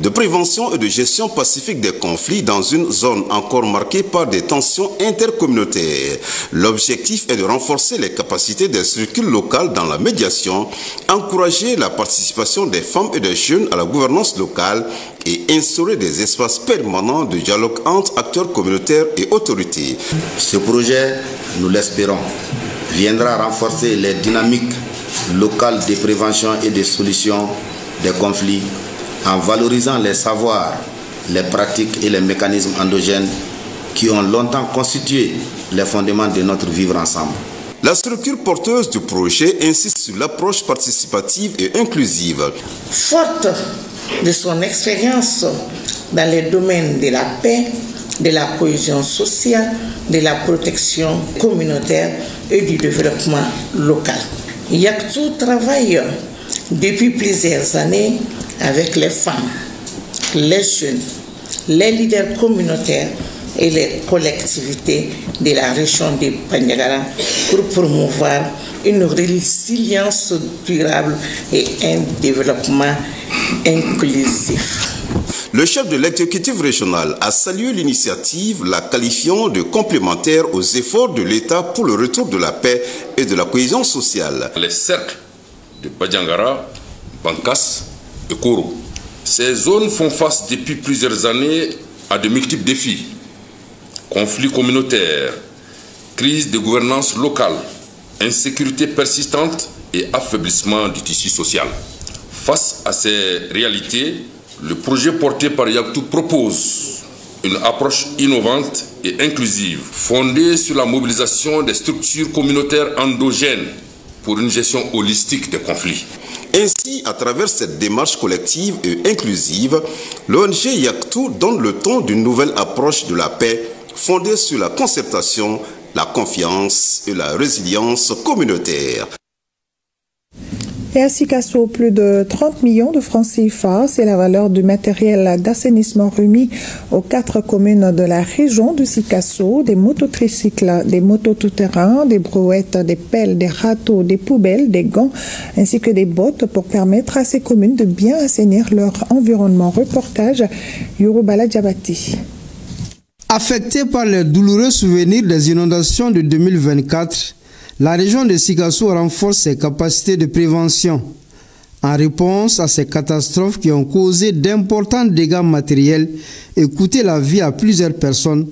Speaker 17: de prévention et de gestion pacifique des conflits dans une zone encore marquée par des tensions intercommunautaires. L'objectif est de renforcer les capacités des structures locales dans la médiation, encourager la participation des femmes et des jeunes à la gouvernance locale et instaurer des espaces permanents de dialogue entre acteurs communautaires et autorités.
Speaker 19: Ce projet, nous l'espérons, viendra renforcer les dynamiques locales de prévention et de solution des conflits en valorisant les savoirs, les pratiques et les mécanismes endogènes qui ont longtemps constitué les fondements de notre vivre ensemble.
Speaker 17: La structure porteuse du projet insiste sur l'approche participative et inclusive.
Speaker 20: Forte de son expérience dans les domaines de la paix, de la cohésion sociale, de la protection communautaire et du développement local. Yaktou travaille depuis plusieurs années avec les femmes, les jeunes, les leaders communautaires et les collectivités de la région de Bandiagara pour promouvoir une résilience durable et un développement inclusif.
Speaker 17: Le chef de l'exécutif régional a salué l'initiative, la qualifiant de complémentaire aux efforts de l'État pour le retour de la paix et de la cohésion sociale.
Speaker 22: Les cercles de Bandiagara, Bankas et Koro. Ces zones font face depuis plusieurs années à de multiples défis. Conflits communautaires, crise de gouvernance locale, insécurité persistante et affaiblissement du tissu social. Face à ces réalités, le projet porté par Yaktou propose une approche innovante et inclusive, fondée sur la mobilisation des structures communautaires endogènes pour une gestion holistique des conflits.
Speaker 17: Ainsi, à travers cette démarche collective et inclusive, l'ONG Yaktou donne le ton d'une nouvelle approche de la paix fondée sur la concertation, la confiance et la résilience communautaire.
Speaker 1: Et à Sikasso, plus de 30 millions de francs CFA, c'est la valeur du matériel d'assainissement remis aux 4 communes de la région de Sikasso, des mototricycles, des motos tout-terrain, des brouettes, des pelles, des râteaux, des poubelles, des gants, ainsi que des bottes pour permettre à ces communes de bien assainir leur environnement. Reportage Yorubala Diabati.
Speaker 27: Affectée par les douloureux souvenirs des inondations de 2024, la région de Sikasso renforce ses capacités de prévention. En réponse à ces catastrophes qui ont causé d'importants dégâts matériels et coûté la vie à plusieurs personnes,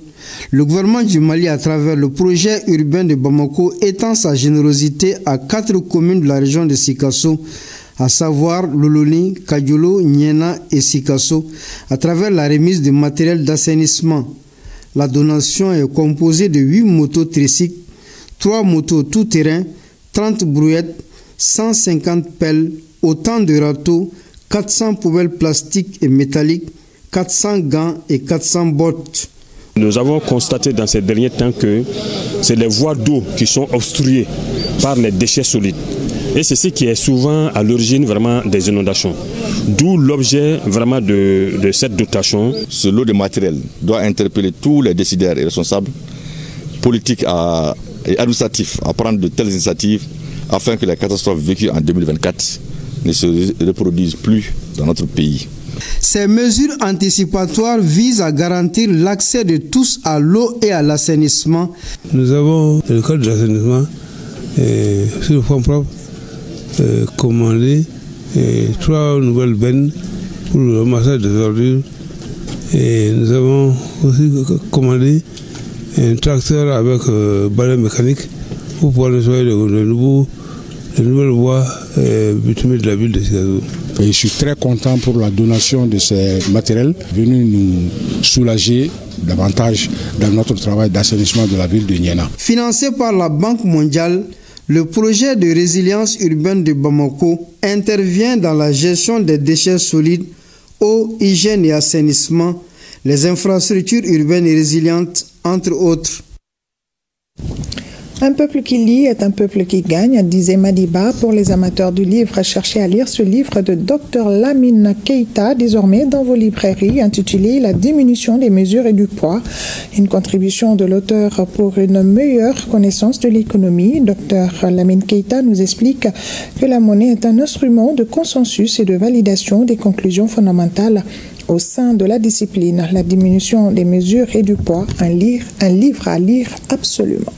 Speaker 27: le gouvernement du Mali, à travers le projet urbain de Bamako, étend sa générosité à 4 communes de la région de Sikasso, à savoir Loloni, Kadiolo, Niena et Sikasso, à travers la remise de matériel d'assainissement. La donation est composée de 8 motos tricycles, 3 motos tout-terrain, 30 brouettes, 150 pelles, autant de râteaux, 400 poubelles plastiques et métalliques, 400 gants et 400 bottes.
Speaker 28: Nous avons constaté dans ces derniers temps que c'est les voies d'eau qui sont obstruées par les déchets solides. Et c'est ce qui est souvent à l'origine vraiment des inondations. D'où l'objet vraiment de cette dotation.
Speaker 2: Ce lot de matériel doit interpeller tous les décideurs et responsables politiques et administratifs à prendre de telles initiatives afin que les catastrophes vécues en 2024 ne se reproduisent plus dans notre pays.
Speaker 27: Ces mesures anticipatoires visent à garantir l'accès de tous à l'eau et à l'assainissement.
Speaker 3: Nous avons, dans le cadre de l'assainissement, sur le fonds propre, commandé 3 nouvelles bennes pour le ramassage des ordures. Et nous avons aussi commandé un tracteur avec balai mécanique pour pouvoir nettoyer les nouvelles voies bitumées de la ville de Sikasso.
Speaker 5: Et je suis très content pour la donation de ces matériels venus nous soulager davantage dans notre travail d'assainissement de la ville de Niéna.
Speaker 27: Financé par la Banque mondiale, le projet de résilience urbaine de Bamako intervient dans la gestion des déchets solides, eau, hygiène et assainissement, les infrastructures urbaines et résilientes, entre autres.
Speaker 1: Un peuple qui lit est un peuple qui gagne, disait Madiba. Pour les amateurs du livre, cherchez à lire ce livre de Dr Lamine Keita, désormais dans vos librairies, intitulé « La diminution des mesures et du poids ». Une contribution de l'auteur pour une meilleure connaissance de l'économie. Dr Lamine Keita nous explique que la monnaie est un instrument de consensus et de validation des conclusions fondamentales au sein de la discipline. La diminution des mesures et du poids, un livre à lire absolument.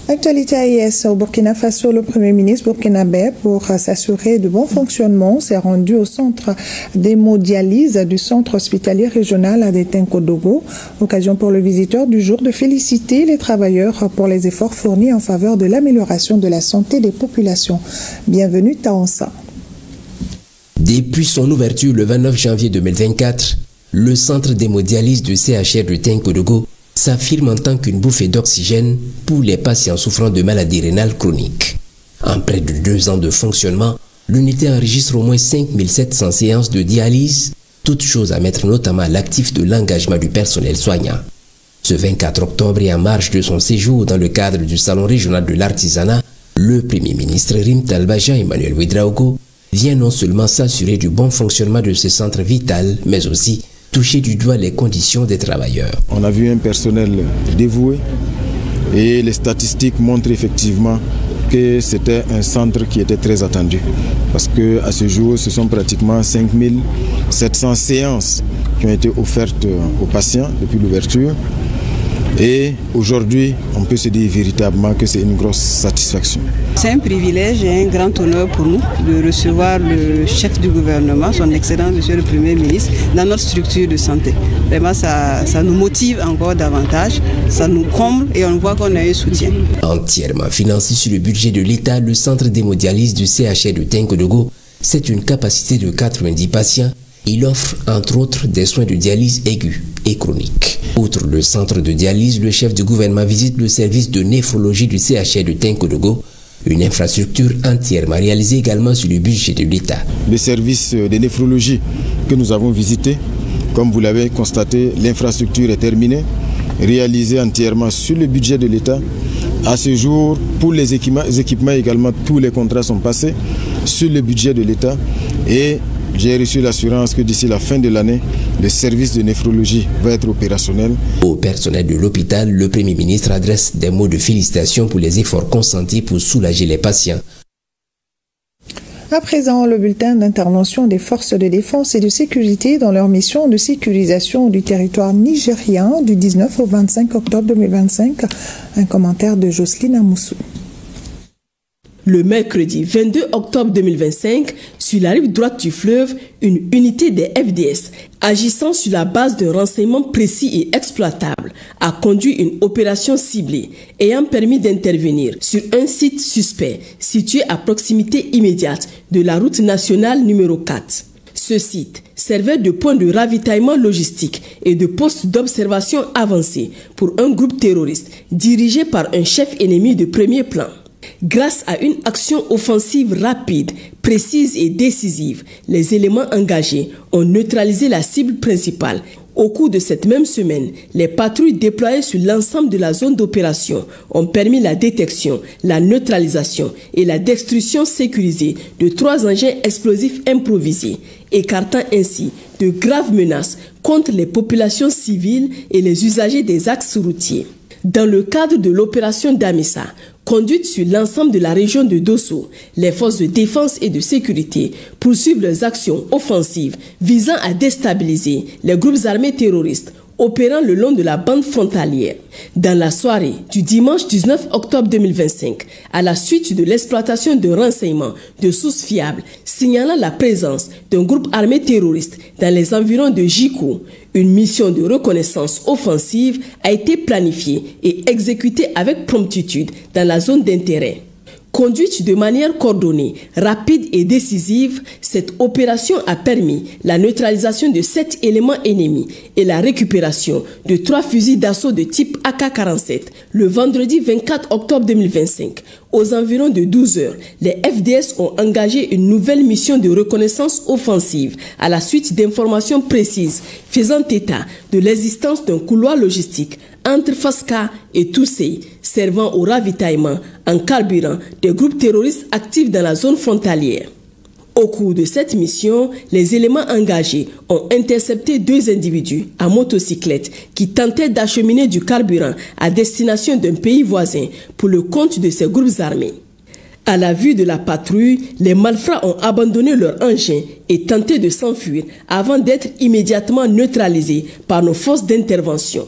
Speaker 1: Actualité AIS au Burkina Faso, le Premier ministre burkinabé, pour s'assurer du bon fonctionnement, s'est rendu au centre d'hémodialyse du centre hospitalier régional de Tenkodogo. Occasion pour le visiteur du jour de féliciter les travailleurs pour les efforts fournis en faveur de l'amélioration de la santé des populations. Bienvenue Taonsa.
Speaker 16: Depuis son ouverture le 29 janvier 2024, le centre d'hémodialyse du CHR de Tenkodogo s'affirme en tant qu'une bouffée d'oxygène pour les patients souffrant de maladies rénales chroniques. En près de 2 ans de fonctionnement, l'unité enregistre au moins 5700 séances de dialyse, toutes choses à mettre notamment à l'actif de l'engagement du personnel soignant. Ce 24 octobre et en marge de son séjour dans le cadre du Salon régional de l'artisanat, le Premier ministre Rim Talbaja Emmanuel Ouedraogo vient non seulement s'assurer du bon fonctionnement de ce centre vital, mais aussi toucher du doigt les conditions des travailleurs.
Speaker 23: On a vu un personnel dévoué et les statistiques montrent effectivement que c'était un centre qui était très attendu. Parce qu'à ce jour, ce sont pratiquement 5700 séances qui ont été offertes aux patients depuis l'ouverture. Et aujourd'hui, on peut se dire véritablement que c'est une grosse satisfaction.
Speaker 24: C'est un privilège et un grand honneur pour nous de recevoir le chef du gouvernement, son Excellence Monsieur le Premier ministre, dans notre structure de santé. Vraiment, ça nous motive encore davantage, ça nous comble et on voit qu'on a un soutien.
Speaker 16: Entièrement financé sur le budget de l'État, le centre d'hémodialyse du CHR de Tenkodogo, c'est une capacité de 90 patients. Il offre entre autres des soins de dialyse aiguë et chronique. Outre le centre de dialyse, le chef du gouvernement visite le service de néphrologie du CHR de Tenkodogo, une infrastructure entièrement réalisée également sur le budget de l'État.
Speaker 23: Le service de néphrologie que nous avons visité, comme vous l'avez constaté, l'infrastructure est terminée, réalisée entièrement sur le budget de l'État. À ce jour, pour les équipements également, tous les contrats sont passés sur le budget de l'État et j'ai reçu l'assurance que d'ici la fin de l'année, le service de néphrologie va être opérationnel.
Speaker 16: Au personnel de l'hôpital, le Premier ministre adresse des mots de félicitations pour les efforts consentis pour soulager les patients.
Speaker 1: À présent, le bulletin d'intervention des forces de défense et de sécurité dans leur mission de sécurisation du territoire nigérien du 19 au 25 octobre 2025. Un commentaire de Jocelyne Amoussou.
Speaker 25: Le mercredi 22 octobre 2025, sur la rive droite du fleuve, une unité des FDS, agissant sur la base de renseignements précis et exploitables, a conduit une opération ciblée ayant permis d'intervenir sur un site suspect situé à proximité immédiate de la route nationale numéro 4. Ce site servait de point de ravitaillement logistique et de poste d'observation avancé pour un groupe terroriste dirigé par un chef ennemi de premier plan. Grâce à une action offensive rapide, précise et décisive, les éléments engagés ont neutralisé la cible principale. Au cours de cette même semaine, les patrouilles déployées sur l'ensemble de la zone d'opération ont permis la détection, la neutralisation et la destruction sécurisée de 3 engins explosifs improvisés, écartant ainsi de graves menaces contre les populations civiles et les usagers des axes routiers. Dans le cadre de l'opération Damissa, conduite sur l'ensemble de la région de Dosso, les forces de défense et de sécurité poursuivent leurs actions offensives visant à déstabiliser les groupes armés terroristes opérant le long de la bande frontalière. Dans la soirée du dimanche 19 octobre 2025, à la suite de l'exploitation de renseignements de sources fiables signalant la présence d'un groupe armé terroriste dans les environs de Jiko, une mission de reconnaissance offensive a été planifiée et exécutée avec promptitude dans la zone d'intérêt. Conduite de manière coordonnée, rapide et décisive, cette opération a permis la neutralisation de 7 éléments ennemis et la récupération de 3 fusils d'assaut de type AK-47 le vendredi 24 octobre 2025. Aux environs de 12 heures, les FDS ont engagé une nouvelle mission de reconnaissance offensive à la suite d'informations précises faisant état de l'existence d'un couloir logistique entre Faska et Toussé, servant au ravitaillement en carburant des groupes terroristes actifs dans la zone frontalière. Au cours de cette mission, les éléments engagés ont intercepté 2 individus à motocyclette qui tentaient d'acheminer du carburant à destination d'un pays voisin pour le compte de ces groupes armés. À la vue de la patrouille, les malfrats ont abandonné leur engin et tenté de s'enfuir avant d'être immédiatement neutralisés par nos forces d'intervention.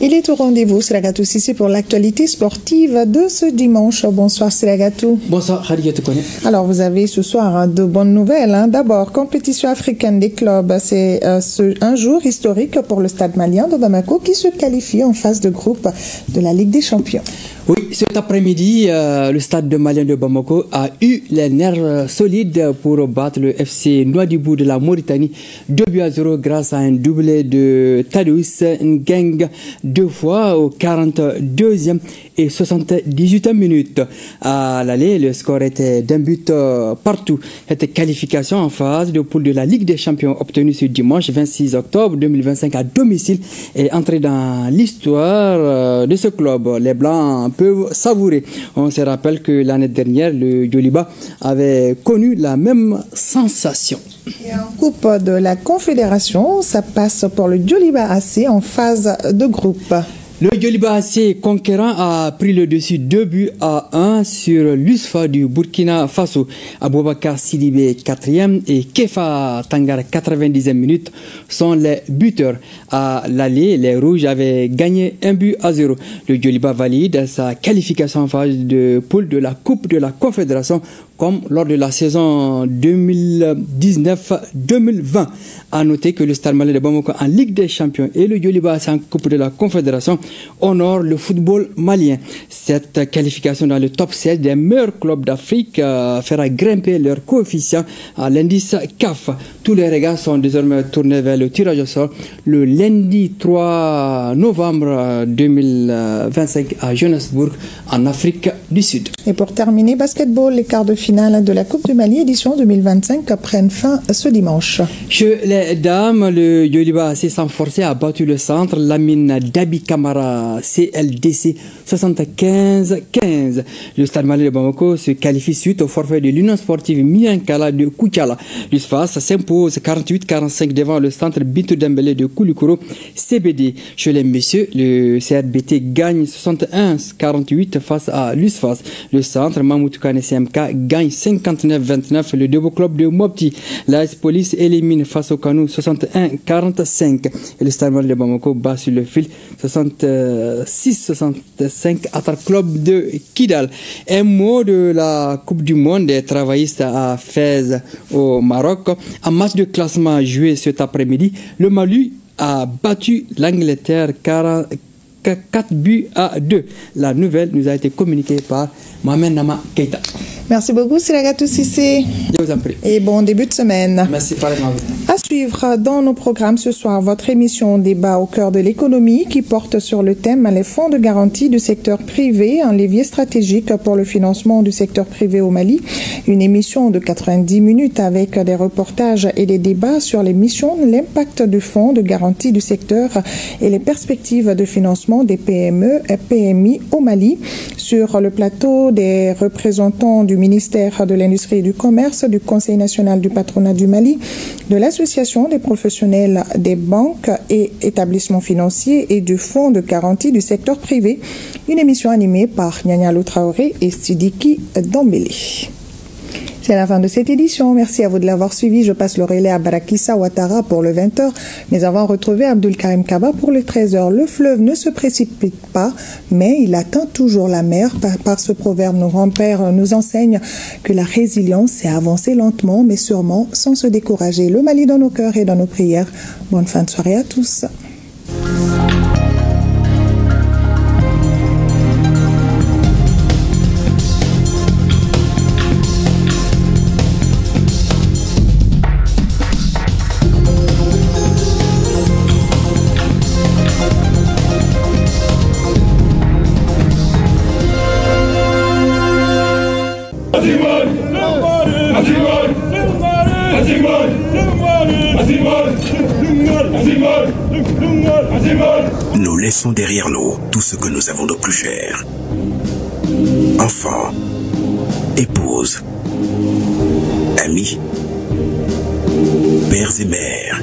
Speaker 1: Il est au rendez-vous, Siragatou Sissi, pour l'actualité sportive de ce dimanche. Bonsoir, Siragatou.
Speaker 4: Bonsoir, Khadijatou Kone.
Speaker 1: Alors, vous avez ce soir de bonnes nouvelles. D'abord, compétition africaine des clubs. C'est un jour historique pour le Stade malien de Bamako qui se qualifie en phase de groupe de la Ligue des Champions.
Speaker 4: Oui, cet après-midi, le Stade de Malien de Bamako a eu les nerfs solides pour battre le FC Nouadhibou de la Mauritanie 2-0 grâce à un doublé de Tadeusz Ngeng 2 fois au 42e et 78e minute. À l'aller, le score était d'un but partout. Cette qualification en phase de poule de la Ligue des Champions obtenue ce dimanche 26 octobre 2025 à domicile est entrée dans l'histoire de ce club. Les Blancs peuvent savourer. On se rappelle que l'année dernière, le Djoliba avait connu la même sensation.
Speaker 1: Et en Coupe de la Confédération, ça passe pour le Djoliba AC en phase de groupe.
Speaker 4: Le Djoliba AC conquérant a pris le dessus 2-1 sur l'USFA du Burkina Faso. Aboubakar Sidibé 4e et Kefa Tangara 90e minute sont les buteurs. À l'aller, les Rouges avaient gagné 1-0. Le Djoliba valide sa qualification en phase de poule de la Coupe de la Confédération comme lors de la saison 2019-2020. À noter que le Stade malien de Bamako en Ligue des Champions et le Djoliba en Coupe de la Confédération honorent le football malien. Cette qualification dans le top 7 des meilleurs clubs d'Afrique fera grimper leur coefficient à l'indice CAF. Tous les regards sont désormais tournés vers le tirage au sort le lundi 3 novembre 2025 à Johannesburg en Afrique du Sud.
Speaker 1: Et pour terminer, basketball, les quarts de finale de la Coupe du Mali édition 2025 prennent fin ce dimanche.
Speaker 4: Chez les dames, le Djoliba s'est sans forcer a battu le centre Lamine Dabi Kamara CLDC 75-15. Le Stade malien de Bamako se qualifie suite au forfait de l'Union sportive Miankala de Koutiala. L'USFAS s'impose 48-45 devant le centre Bintou Dembélé de Koulikoro CBD. Chez les messieurs, le CRBT gagne 61-48 face à l'USFAS. Le centre Mahmoud Kane CMK gagne 59-29 le Debo Club de Mopti. L'AS Police élimine face au Kanou 61-45. Et le Stade malien de Bamako bat sur le fil 66-65 à Atar Club de Kidal. Un mot de la Coupe du Monde des travaillistes à Fès au Maroc. Un match de classement joué cet après-midi. Le Mali a battu l'Angleterre 4 buts à 2. La nouvelle nous a été communiquée par Mohamed Nama Keita.
Speaker 1: Merci beaucoup, Siragatou Sissé.
Speaker 4: Je vous en prie.
Speaker 1: Et bon début de semaine.
Speaker 4: Merci, pareillement.
Speaker 1: À suivre dans nos programmes ce soir, votre émission Débat au cœur de l'économie qui porte sur le thème les fonds de garantie du secteur privé, un levier stratégique pour le financement du secteur privé au Mali. Une émission de 90 minutes avec des reportages et des débats sur les missions, l'impact du fonds de garantie du secteur et les perspectives de financement des PME et PMI au Mali. Sur le plateau, des représentants du ministère de l'Industrie et du Commerce, du Conseil national du patronat du Mali, de l'Association des professionnels des banques et établissements financiers et du Fonds de garantie du secteur privé. Une émission animée par Nyanya Traoré et Sidiki Dombele. C'est la fin de cette édition. Merci à vous de l'avoir suivi. Je passe le relais à Barakissa Ouattara pour le 20h, mais avant de retrouver Abdul Karim Kaba pour le 13h. Le fleuve ne se précipite pas, mais il atteint toujours la mer. Par ce proverbe, nos grands-pères nous enseignent que la résilience, c'est avancer lentement, mais sûrement, sans se décourager. Le Mali dans nos cœurs et dans nos prières. Bonne fin de soirée à tous.
Speaker 6: Nous laissons derrière nous tout ce que nous avons de plus cher. Enfants, épouses, amis, pères et mères.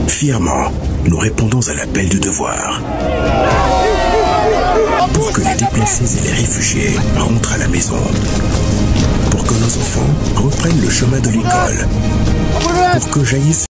Speaker 6: Fièrement, nous répondons à l'appel du devoir. Pour que les déplacés et les réfugiés rentrent à la maison. Pour que nos enfants reprennent le chemin de l'école. Pour que jaillisse